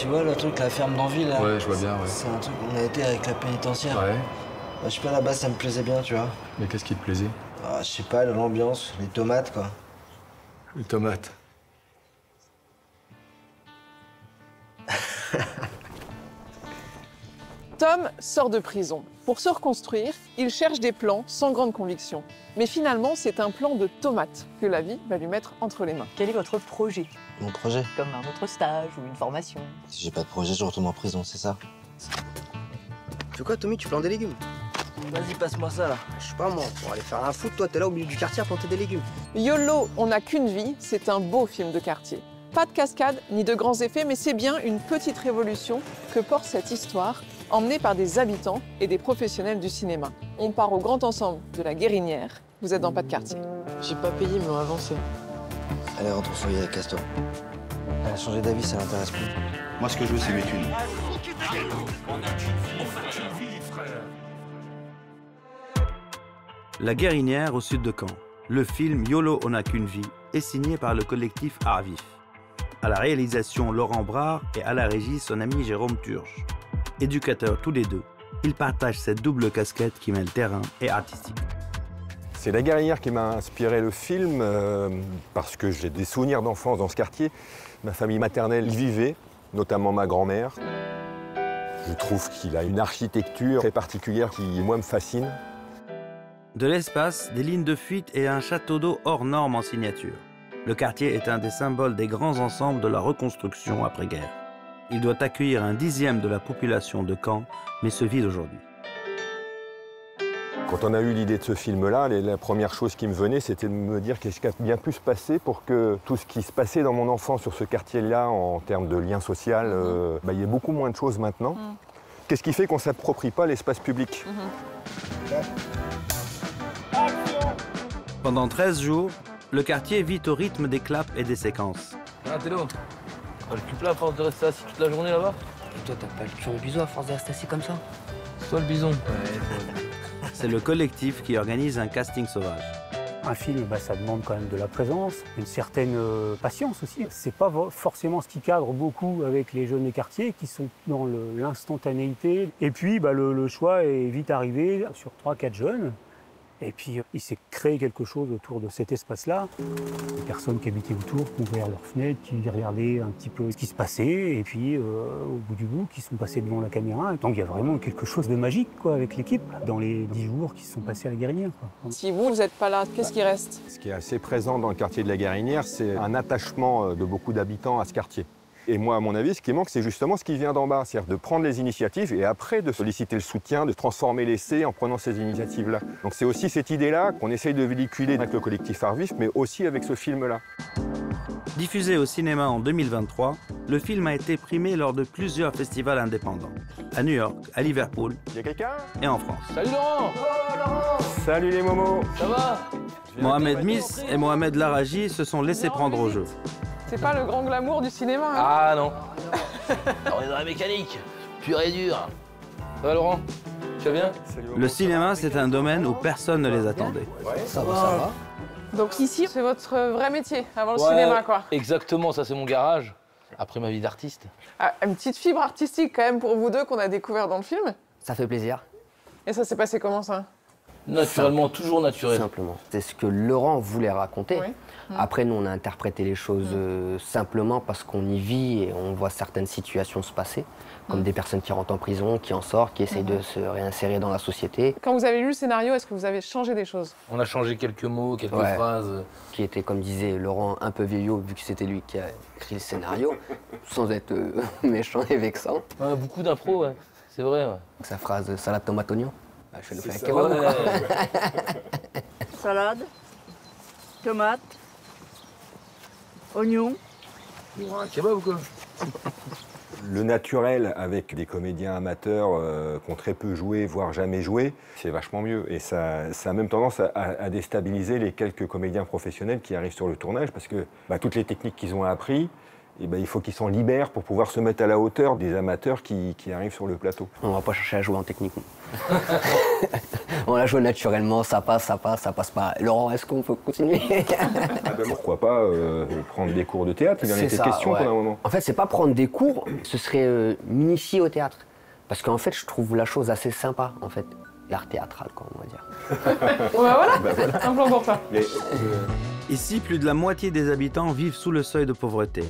Tu vois le truc, la ferme d'Anville là? Ouais, je vois bien, ouais. C'est un truc, on a été avec la pénitentiaire. Ouais. Bah, je sais pas, là-bas ça me plaisait bien, tu vois. Mais qu'est-ce qui te plaisait? Ah, je sais pas, l'ambiance, les tomates quoi. Les tomates. Tom sort de prison. Pour se reconstruire, il cherche des plans sans grande conviction. Mais finalement, c'est un plan de tomate que la vie va lui mettre entre les mains. Quel est votre projet? Mon projet? Comme un autre stage ou une formation? Si j'ai pas de projet, je retourne en prison, c'est ça? Tu fais quoi, Tommy? Tu plantes des légumes? Vas-y, passe-moi ça là. Je sais pas moi, pour aller faire un foot, toi, t'es là au milieu du quartier à planter des légumes. YOLO, on n'a qu'une vie, c'est un beau film de quartier. Pas de cascade ni de grands effets, mais c'est bien une petite révolution que porte cette histoire, emmenée par des habitants et des professionnels du cinéma. On part au grand ensemble de la Guérinière. Vous êtes dans Pas de quartier. J'ai pas payé, mais on a avancé. Allez, rentre au foyer, casse-toi. Elle a changé d'avis, ça l'intéresse plus. Moi, ce que je veux, c'est mes thunes. La Guérinière au sud de Caen. Le film YOLO, on n'a qu'une vie est signé par le collectif Art Vif. À la réalisation, Laurent Brard et à la régie, son ami Jérôme Turge. Éducateurs tous les deux, ils partagent cette double casquette qui mêle terrain et artistique. C'est la Guérinière qui m'a inspiré le film parce que j'ai des souvenirs d'enfance dans ce quartier. Ma famille maternelle y vivait, notamment ma grand-mère. Je trouve qu'il a une architecture très particulière qui, moi, me fascine. De l'espace, des lignes de fuite et un château d'eau hors norme en signature. Le quartier est un des symboles des grands ensembles de la reconstruction après-guerre. Il doit accueillir un 10e de la population de Caen, mais se vide aujourd'hui. Quand on a eu l'idée de ce film-là, la première chose qui me venait, c'était de me dire qu'est-ce qui a bien pu se passer pour que tout ce qui se passait dans mon enfance sur ce quartier-là, en termes de lien social, il y ait beaucoup moins de choses maintenant. Qu'est-ce qui fait qu'on ne s'approprie pas l'espace public? Pendant 13 jours, le quartier vit au rythme des claps et des séquences. Ah, Télo, t'as le cul plat à force de rester assis toute la journée là-bas? Et toi, t'as pas le cul en biseau à force de rester assis comme ça? Toi le bison. C'est le collectif qui organise un casting sauvage. Un film, ça demande quand même de la présence, une certaine patience aussi. C'est pas forcément ce qui cadre beaucoup avec les jeunes des quartiers qui sont dans l'instantanéité. Et puis, le choix est vite arrivé sur 3-4 jeunes. Et puis, il s'est créé quelque chose autour de cet espace-là. Les personnes qui habitaient autour, qui ouvraient leurs fenêtres, qui regardaient un petit peu ce qui se passait, et puis, au bout du bout, qui sont passés devant la caméra. Donc, il y a vraiment quelque chose de magique avec l'équipe, dans les 10 jours qui se sont passés à la Guérinière. Si vous n'êtes pas là, qu'est-ce qui reste? Ce qui est assez présent dans le quartier de la Guérinière, c'est un attachement de beaucoup d'habitants à ce quartier. Et moi, à mon avis, ce qui manque, c'est justement ce qui vient d'en bas, c'est-à-dire de prendre les initiatives et après de solliciter le soutien, de transformer l'essai en prenant ces initiatives-là. Donc c'est aussi cette idée-là qu'on essaye de véhiculer avec le collectif Art Vif, mais aussi avec ce film-là. Diffusé au cinéma en 2023, le film a été primé lors de plusieurs festivals indépendants. À New York, à Liverpool Y a quelqu'un? Et en France. Salut Laurent! Oh, Laurent! Salut les momos! Ça va? Mohamed Miss et Mohamed Laraji se sont laissés prendre au jeu. C'est pas le grand glamour du cinéma. Ah non. On est dans la mécanique, pur et dur. Ça va Laurent? Tu vas bien? Le cinéma, c'est un domaine où personne ne les attendait. Ça va. Donc ici, c'est votre vrai métier avant le cinéma, quoi. Exactement, ça c'est mon garage. Après ma vie d'artiste. Ah, une petite fibre artistique quand même pour vous deux qu'on a découvert dans le film. Ça fait plaisir. Et ça s'est passé comment ça? Naturellement, toujours naturel. Simplement. C'est ce que Laurent voulait raconter. Oui. Après, nous, on a interprété les choses simplement parce qu'on y vit et on voit certaines situations se passer, comme des personnes qui rentrent en prison, qui en sortent, qui essayent de se réinsérer dans la société. Quand vous avez lu le scénario, est-ce que vous avez changé des choses? On a changé quelques mots, quelques phrases. Qui était, comme disait Laurent, un peu vieillot, vu que c'était lui qui a écrit le scénario, sans être méchant et vexant. Ouais, beaucoup d'impro, ouais. C'est vrai. Ouais. Sa phrase salade tomate oignon. Je vais nous faire un ça, kebab ou quoi? Salade, tomate, oignon. Un kebab ou quoi? Le naturel avec des comédiens amateurs qui ont très peu joué, voire jamais joué, c'est vachement mieux. Et ça a même tendance à déstabiliser les quelques comédiens professionnels qui arrivent sur le tournage parce que toutes les techniques qu'ils ont appris, il faut qu'ils s'en libèrent pour pouvoir se mettre à la hauteur des amateurs qui arrivent sur le plateau. On va pas chercher à jouer en technique. On On l'a joué naturellement, ça passe pas. Laurent, est-ce qu'on peut continuer? Pourquoi pas prendre des cours de théâtre? Il y en était question pendant un moment. En fait, c'est pas prendre des cours, ce serait m'initier au théâtre. Parce qu'en fait, je trouve la chose assez sympa, en fait. L'art théâtral, quoi, on va dire. Voilà, un plan pour toi. Ici, plus de la moitié des habitants vivent sous le seuil de pauvreté.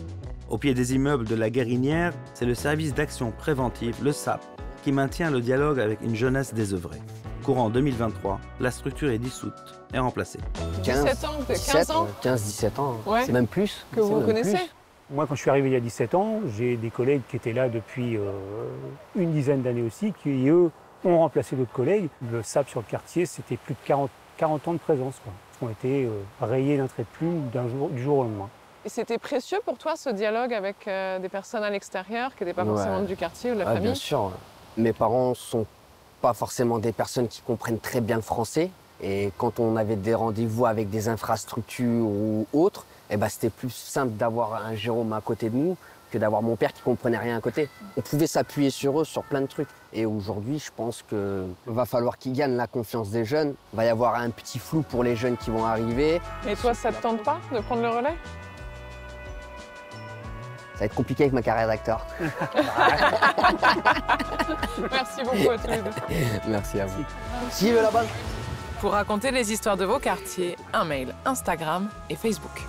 Au pied des immeubles de la Guérinière, c'est le service d'action préventive, le SAP, qui maintient le dialogue avec une jeunesse désœuvrée. Courant 2023, la structure est dissoute et remplacée. 17 ans, 15 ans 15-17 ans, ouais. C'est même plus. Que vous connaissez? Moi, quand je suis arrivé il y a 17 ans, j'ai des collègues qui étaient là depuis une dizaine d'années aussi, qui, eux, ont remplacé d'autres collègues. Le SAP sur le quartier, c'était plus de 40 ans de présence, quoi. Qui ont été rayés d'un trait de plume du jour au lendemain. Et c'était précieux pour toi, ce dialogue avec des personnes à l'extérieur, qui n'étaient pas forcément du quartier ou de la famille? Bien sûr. Mes parents sont pas forcément des personnes qui comprennent très bien le français. Et quand on avait des rendez-vous avec des infrastructures ou autres, eh ben, c'était plus simple d'avoir un Jérôme à côté de nous que d'avoir mon père qui comprenait rien à côté. On pouvait s'appuyer sur eux, sur plein de trucs. Et aujourd'hui, je pense qu'il va falloir qu'ils gagnent la confiance des jeunes. Il va y avoir un petit flou pour les jeunes qui vont arriver. Et toi, ça te tente pas de prendre le relais? Ça va être compliqué avec ma carrière d'acteur. Merci beaucoup à tous les deux. Merci à vous. Qui veut la balle? Pour raconter les histoires de vos quartiers, un mail, Instagram et Facebook.